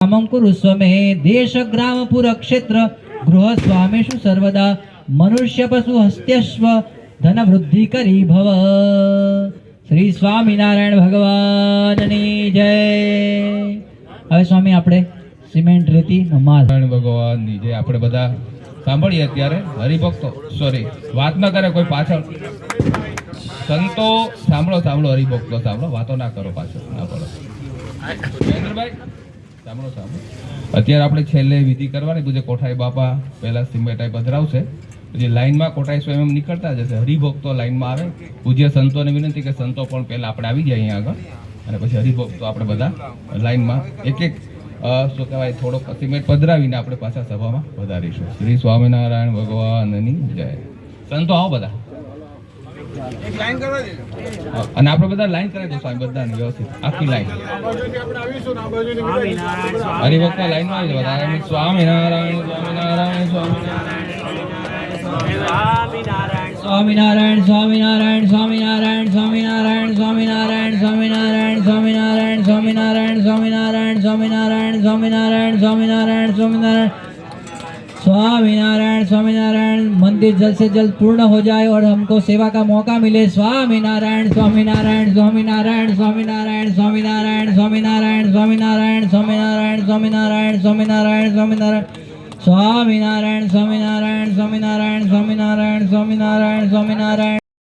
कामं कुरुस्व मे देश ग्राम पुर क्षेत्र गृह स्वामेषु सर्वदा मनुष्य पशु हस्त्यश्व धन वृद्धि करी भव। श्री स्वामीनारायण भगवाननी जय। હવે સ્વામી આપણે સિમેન્ટ રેતી નો માલ ભગવાનની જય। આપણે બધા સાંભળીએ અત્યારે હરિભક્તો સોરી વાત ન કરે કોઈ પાછળ સંતો સાંભળો સાંભળો હરિભક્તો સાંભળો વાતો ના કરો પાછળ ના પડો મહેન્દ્રભાઈ સાંભળો સાંભળો અત્યારે આપણે છેલ્લે વિધિ કરવાની પૂજ્ય કોઠારી બાપા પહેલા સિમેટાઈ પધરાવશે પછી લાઈનમાં કોઠારી સ્વયં નીકળતા જશે હરિભક્તો લાઈનમાં આવે પૂજ્ય સંતોને વિનંતી કે સંતો પણ પહેલા આપણે આવી જાય અહીંયા આગળ અને પછી હરિભક્તો આપણે બધા લાઈનમાં એક એક શું કહેવાય થોડોક સિમેન્ટ પધરાવીને આપણે પાછા સભામાં વધારીશું। શ્રી સ્વામિનારાયણ ભગવાનની જય। સંતો આવો બધા અને આપણે બધા લાઈન કરાવી દો સ્વામી બધાની વ્યવસ્થિત આખી લાઈન હરિભક્તો લાઈનમાં આવી જવા સ્વામિનારાયણ સ્વામિનારાયણ સ્વામિનારાયણ સ્વામિનારાયણ સ્વામિનારાયણ સ્વામિનારાયણ સ્વામિનારાયણ સ્વામિનારાયણ સ્વામિનારાયણ સ્વામિનારાયણ સ્વામિનારાયણ સ્વામિનારાયણ સ્વામિનારાયણ સ્વામિનારાયણ સ્વામિનારાયણ स्वामीनारायण स्वामीनारायण। मंदिर जल्द से जल्द पूर्ण हो जाए और हमको सेवा का मौका मिले। स्वामीनारायण स्वामीनारायण स्वामीनारायण स्वामीनारायण स्वामीनारायण स्वामीनारायण स्वामीनारायण स्वामीनारायण स्वामीनारायण स्वामीनारायण स्वामीनारायण स्वामीनारायण स्वामीनारायण स्वामीनारायण स्वामीनारायण स्वामीनारायण स्वामीनारायण